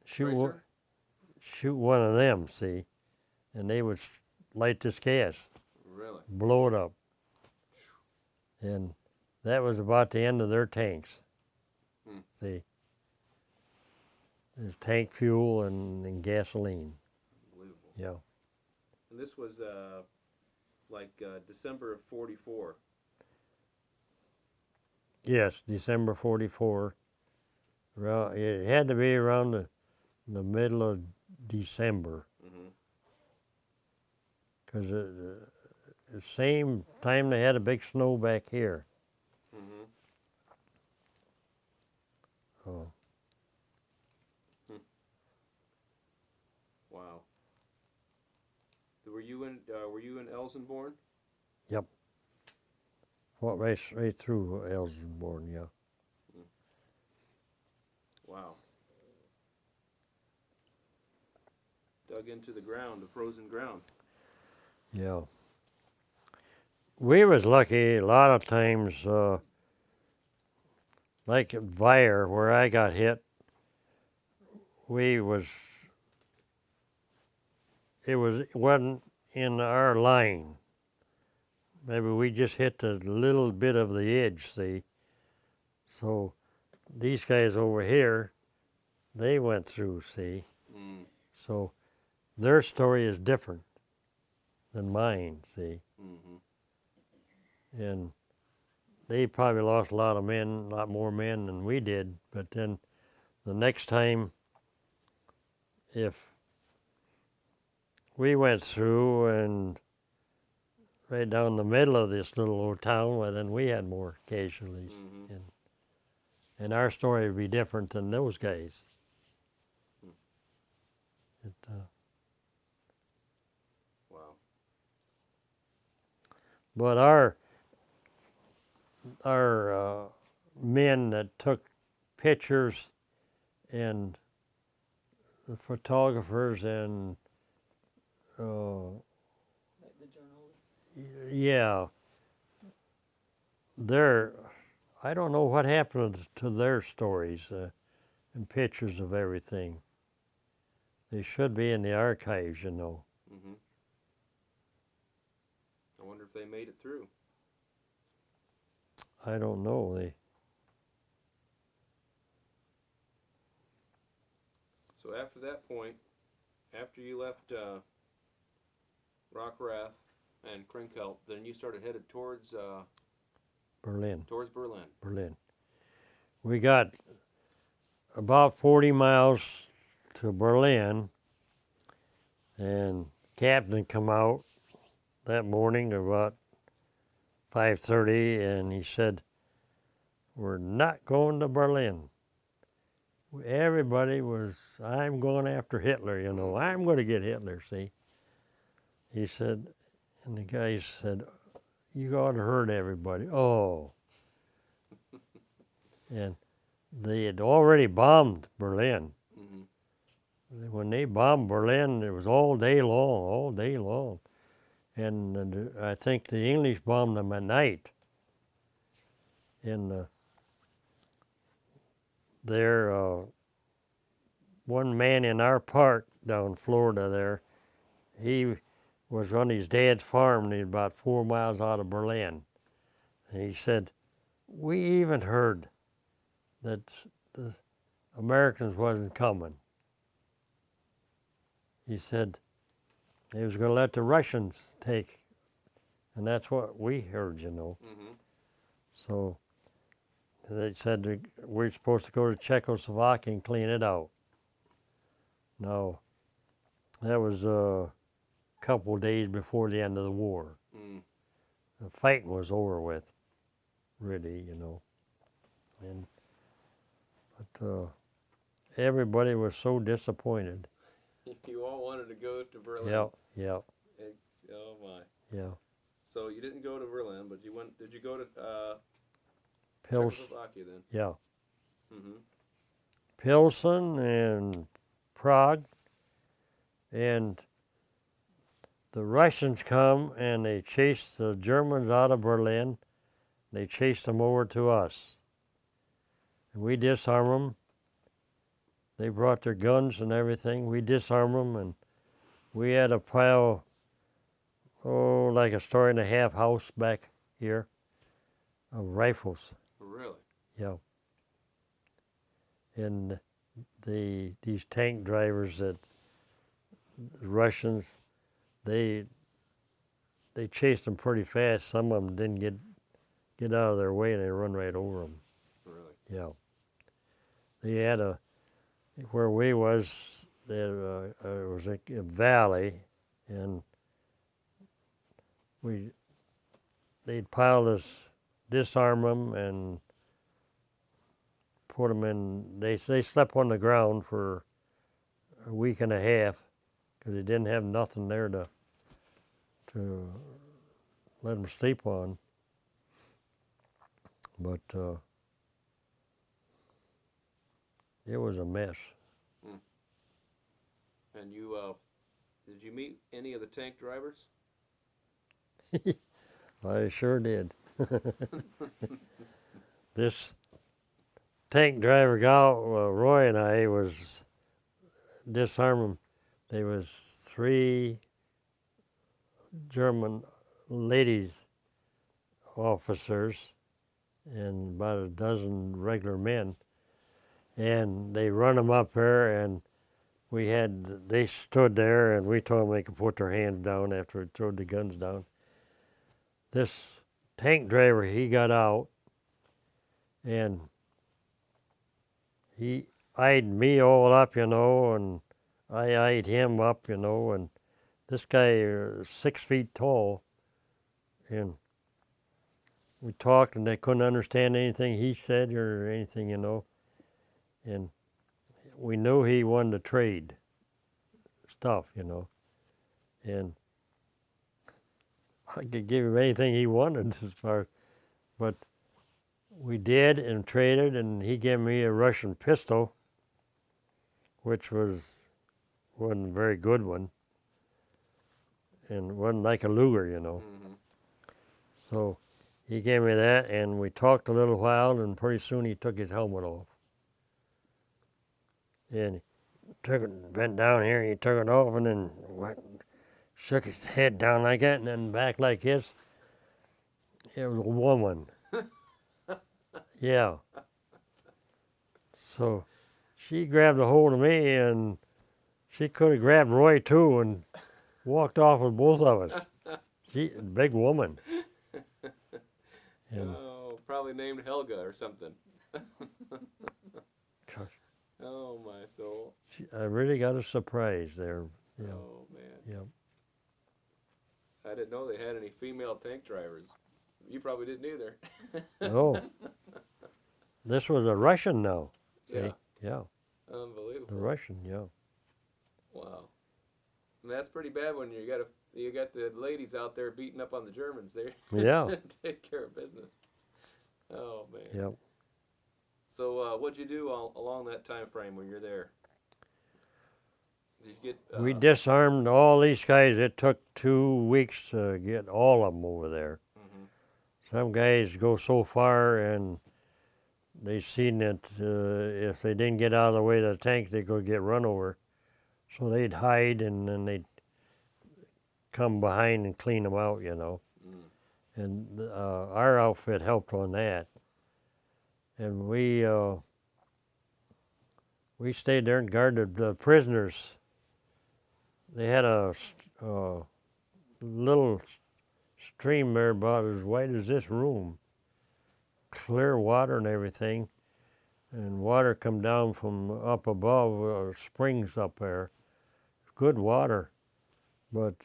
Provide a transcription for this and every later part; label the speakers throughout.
Speaker 1: shoot one of them, see, and they would light this gas,
Speaker 2: Really?
Speaker 1: blow it up, and that was about the end of their tanks. See, there's tank fuel and gasoline.
Speaker 2: Unbelievable.
Speaker 1: Yeah.
Speaker 2: And this was December of '44.
Speaker 1: Yes, December '44. It had to be around the middle of December. Because the same time they had a big snow back here. Oh.
Speaker 2: Wow. Were you in Elsenborn?
Speaker 1: Yep. Well, right through Elsenborn, yeah.
Speaker 2: Wow. Dug into the ground, the frozen ground.
Speaker 1: Yeah. We was lucky a lot of times, like at Vire, where I got hit, it wasn't in our line. Maybe we just hit a little bit of the edge, see. So these guys over here, they went through, see. So their story is different than mine, see. And they probably lost a lot more men than we did. But then the next time, if we went through and right down the middle of this little old town, well, then we had more casualties. And our story would be different than those guys.
Speaker 2: Wow.
Speaker 1: But our men that took pictures and the photographers and
Speaker 3: Like the journalists.
Speaker 1: yeah, I don't know what happened to their stories and pictures of everything. They should be in the archives, you know.
Speaker 2: I wonder if they made it through.
Speaker 1: I don't know.
Speaker 2: So after that point, after you left Rockrath and Krinkelt, then you started headed towards
Speaker 1: Berlin.
Speaker 2: Towards Berlin.
Speaker 1: Berlin. We got about 40 miles to Berlin, and captain come out that morning about 5:30, and he said, "We're not going to Berlin." Everybody was, "I'm going after Hitler, you know. I'm going to get Hitler, see." He said, and the guys said, "You ought to hurt everybody." Oh. And they had already bombed Berlin. When they bombed Berlin, it was all day long. And I think the English bombed them at night. And one man in our park down in Florida there, he was on his dad's farm, and he's about 4 miles out of Berlin. And he said, "We even heard that the Americans wasn't coming." He said they was going to let the Russians take, and that's what we heard, you know. So they said we're supposed to go to Czechoslovakia and clean it out. Now, that was a couple days before the end of the war. The fighting was over with, really, you know. But everybody was so disappointed.
Speaker 2: You all wanted to go to Berlin.
Speaker 1: Yeah.
Speaker 2: Oh my.
Speaker 1: Yeah.
Speaker 2: So you didn't go to Berlin, but you went. Did you go to Czechoslovakia then?
Speaker 1: Yeah.
Speaker 2: Mm-hmm.
Speaker 1: Pilsen and Prague, and the Russians come and they chased the Germans out of Berlin. They chased them over to us. And we disarmed them. they brought their guns and everything. We disarmed them, and we had a pile, like a story and a half house back here of rifles.
Speaker 2: Really?
Speaker 1: Yeah. And these tank drivers that the Russians, they chased them pretty fast. Some of them didn't get out of their way, and they run right over them.
Speaker 2: Really?
Speaker 1: Yeah. They had where we was, there was a valley, and they'd piled us, disarm them, and put them in. They slept on the ground for a week and a half because they didn't have nothing there to let them sleep on. But it was a mess.
Speaker 2: And you, did you meet any of the tank drivers?
Speaker 1: I sure did. This tank driver gal, Roy and I, was disarming. There was 3 German ladies officers and about a dozen regular men, and they run them up there, and they stood there, and we told them they could put their hands down after we threw the guns down. This tank driver, he got out, and he eyed me all up, and I eyed him up, and this guy is 6 feet tall, and we talked, and they couldn't understand anything he said or anything, and we knew he wanted to trade stuff, and I could give him anything he wanted but we did and traded, and he gave me a Russian pistol, which wasn't a very good one, and wasn't like a Luger,
Speaker 2: Mm-hmm.
Speaker 1: So he gave me that, and we talked a little while, and pretty soon he took his helmet off. And he bent down here, and he took it off, and then shook his head down like that, and then back like this. It was a woman. Yeah. So she grabbed a hold of me, and she could have grabbed Roy too and walked off with both of us. She, big woman. And
Speaker 2: Oh, probably named Helga or something.
Speaker 1: gosh,
Speaker 2: Oh, my soul.
Speaker 1: I really got a surprise there. Yeah.
Speaker 2: Oh, man.
Speaker 1: Yeah.
Speaker 2: I didn't know they had any female tank drivers. You probably didn't either.
Speaker 1: Oh, this was a Russian now. See?
Speaker 2: Yeah.
Speaker 1: Yeah.
Speaker 2: Unbelievable.
Speaker 1: The Russian. Yeah.
Speaker 2: Wow. And that's pretty bad when you got the ladies out there beating up on the Germans. They
Speaker 1: Yeah.
Speaker 2: take care of business. Oh, man.
Speaker 1: Yep.
Speaker 2: So what'd you do along that time frame when you're there? Did you get?
Speaker 1: We disarmed all these guys. It took 2 weeks to get all of them over there.
Speaker 2: Mm-hmm.
Speaker 1: Some guys go so far, and they seen that if they didn't get out of the way of the tank, they could get run over. So they'd hide, and then they'd come behind and clean them out,
Speaker 2: Mm.
Speaker 1: And our outfit helped on that. And we stayed there and guarded the prisoners. They had a little stream there about as wide as this room, clear water and everything, and water come down from up above, springs up there, good water. But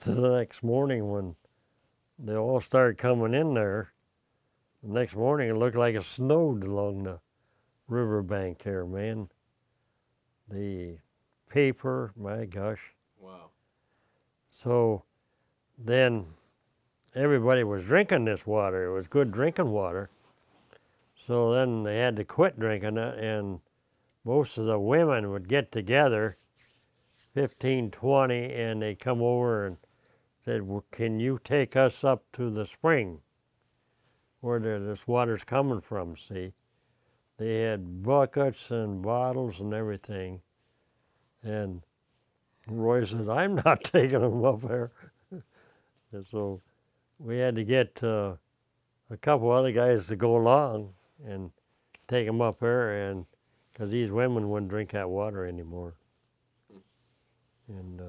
Speaker 1: the next morning when they all started coming in there, the next morning it looked like it snowed along the riverbank there, man. The paper, my gosh.
Speaker 2: Wow.
Speaker 1: So then everybody was drinking this water. It was good drinking water. So then they had to quit drinking it, and most of the women would get together, 15, 20, and they'd come over and said, well, can you take us up to the spring where this water's coming from, see? They had buckets and bottles and everything. And Roy says, I'm not taking them up there. And so we had to get a couple other guys to go along and take them up there, and because these women wouldn't drink that water anymore. And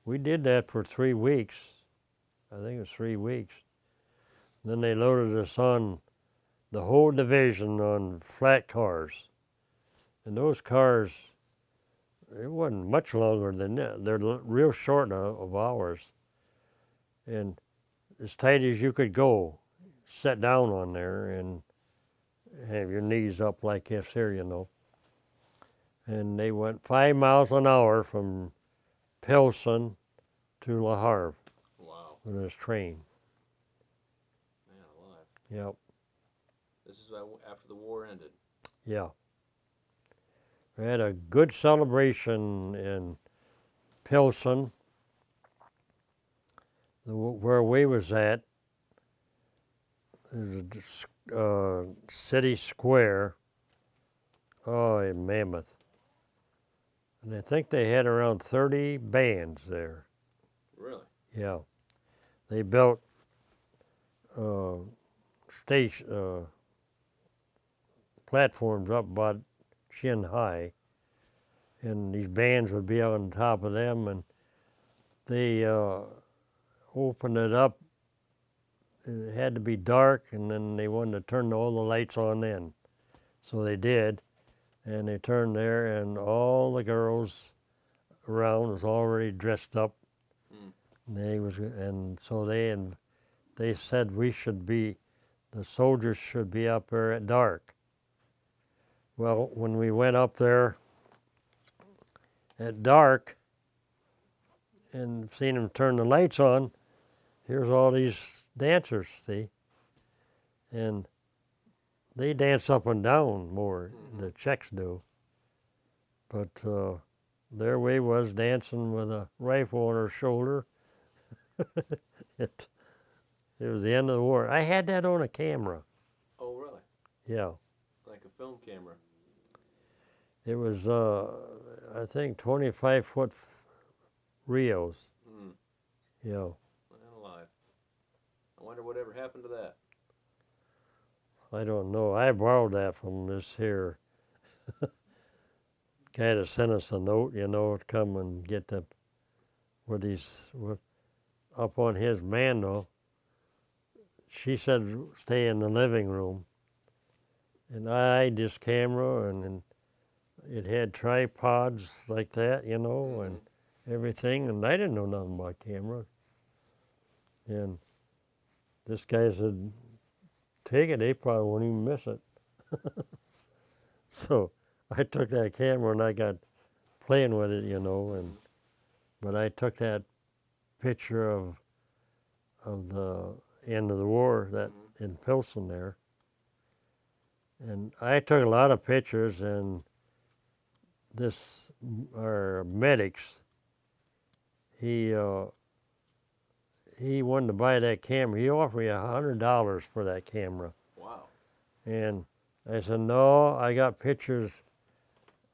Speaker 1: we did that for 3 weeks. I think it was 3 weeks. Then they loaded us on the whole division on flat cars. And those cars, it wasn't much longer than that. They're real short of ours. And as tight as you could go, sit down on there and have your knees up like this here, you know. And they went 5 miles an hour from Pilsen to La Havre.
Speaker 2: Wow.
Speaker 1: With this train.
Speaker 2: Man alive.
Speaker 1: Yep.
Speaker 2: This is after the war ended.
Speaker 1: Yeah. We had a good celebration in Pilsen, where we was at. There's a city square. Oh, in Mammoth. And I think they had around 30 bands there.
Speaker 2: Really?
Speaker 1: Yeah. They built platforms up about shin high, and these bands would be on top of them, and they opened it up. It had to be dark, and then they wanted to turn all the lights on then. So they did, and they turned there, and all the girls around was already dressed up. And so they said the soldiers should be up there at dark. Well, when we went up there at dark and seen them turn the lights on, here's all these dancers, see? And they dance up and down more, the Czechs do. But there we was dancing with a rifle on our shoulder. It was the end of the war. I had that on a camera.
Speaker 2: Oh, really?
Speaker 1: Yeah.
Speaker 2: Like a film camera.
Speaker 1: It was, I think, 25-foot reels. Yeah.
Speaker 2: Man alive. I wonder whatever happened to that.
Speaker 1: I don't know. I borrowed that from this here guy that sent us a note, you know, to come and get the, up on his mantle. She said stay in the living room. And I had this camera, and it had tripods like that, you know, and everything. And I didn't know nothing about camera. And this guy said, take it, they probably won't even miss it. So I took that camera and I got playing with it, you know, but I took that picture of the end of the war that in Pilsen there. And I took a lot of pictures, and our medics, he wanted to buy that camera. He offered me $100 for that camera.
Speaker 2: Wow.
Speaker 1: And I said, no, I got pictures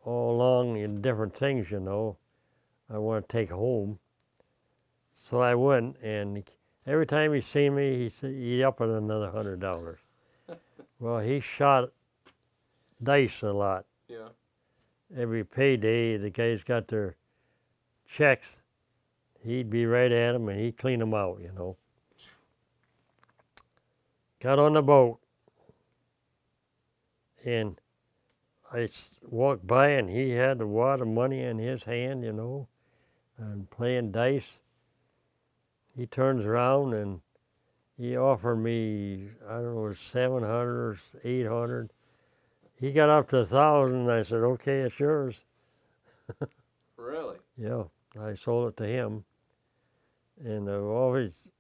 Speaker 1: all along in different things, you know, I want to take home. So I went, and every time he seen me, he said, he up at another $100. Well, he shot dice a lot.
Speaker 2: Yeah.
Speaker 1: Every payday, the guys got their checks. He'd be right at them, and he'd clean them out, you know. Got on the boat, and I walked by, and he had a wad of money in his hand, you know, and playing dice. He turns around, and he offered me, I don't know, it was 700 or 800. He got up to 1,000, and I said, okay, it's yours.
Speaker 2: Really?
Speaker 1: Yeah, I sold it to him. And I've always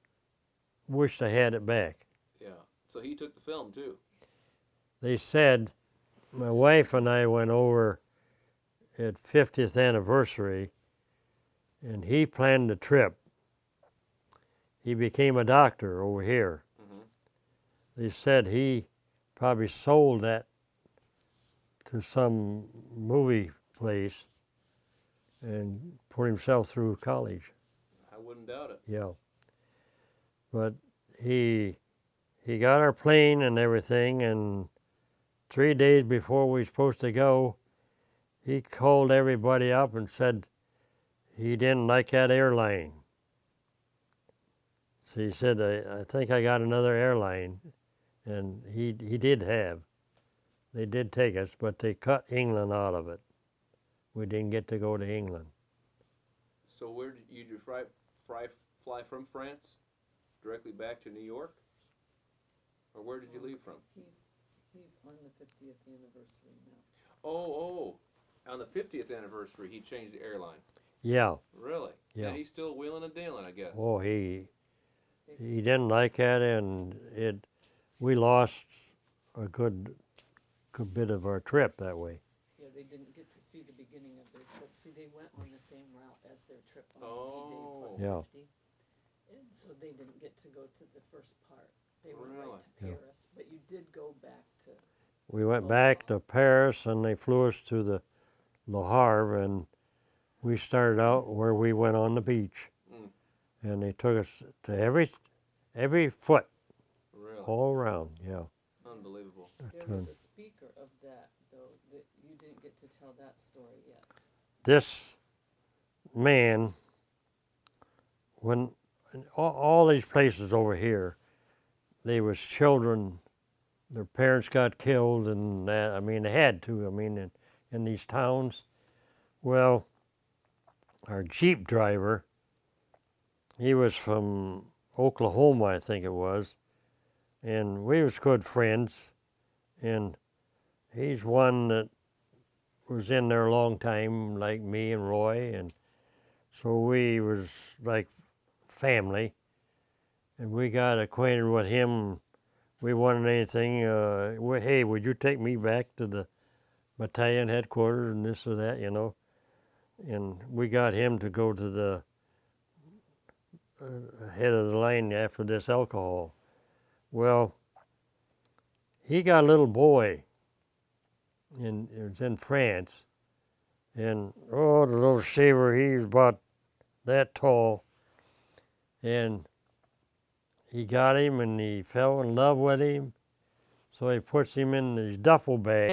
Speaker 1: wished I had it back.
Speaker 2: Yeah. So he took the film too.
Speaker 1: They said, my wife and I went over at 50th anniversary, and he planned the trip. He became a doctor over here. They said he probably sold that to some movie place and put himself through college.
Speaker 2: I wouldn't doubt it.
Speaker 1: Yeah. But he got our plane and everything, and 3 days before we were supposed to go, he called everybody up and said he didn't like that airline. So he said, I think I got another airline. And he did have. They did take us, but they cut England out of it. We didn't get to go to England.
Speaker 2: So where did you fly from France directly back to New York? Or where did you leave from?
Speaker 3: He's on the 50th anniversary now.
Speaker 2: Oh, on the 50th anniversary, he changed the airline.
Speaker 1: Yeah.
Speaker 2: Really?
Speaker 1: Yeah.
Speaker 2: And he's still wheeling and dealing, I guess.
Speaker 1: Oh, he didn't like that, and we lost a good bit of our trip that way.
Speaker 3: Yeah, they didn't get to see the beginning of their trip. See, they went on the same route as their trip on
Speaker 2: Oh.
Speaker 3: D-Day plus
Speaker 1: Yeah.
Speaker 3: 50. And so they didn't get to go to the first part. They went
Speaker 2: Really?
Speaker 3: right to
Speaker 1: Yeah.
Speaker 3: Paris. But you did go back to,
Speaker 1: We went back to Paris, and they flew us to the Le Havre, and we started out where we went on the beach.
Speaker 2: Mm.
Speaker 1: And they took us to every foot,
Speaker 2: Really?
Speaker 1: all around, yeah.
Speaker 2: Unbelievable.
Speaker 3: there was a speaker of that, though, that you didn't get to tell that story yet.
Speaker 1: This man, when all these places over here, they was children, their parents got killed, and that, I mean, they had to, I mean, in these towns. Well, our Jeep driver, he was from Oklahoma, I think it was, and we was good friends, and he's one that was in there a long time, like me and Roy, and so we was like family, and we got acquainted with him. We wanted anything, hey, would you take me back to the battalion headquarters and this or that, you know? And we got him to go to the head of the line after this alcohol. Well, he got a little boy, and it was in France, and oh, the little shaver, he was about that tall, and he got him, and he fell in love with him, so he puts him in his duffel bag.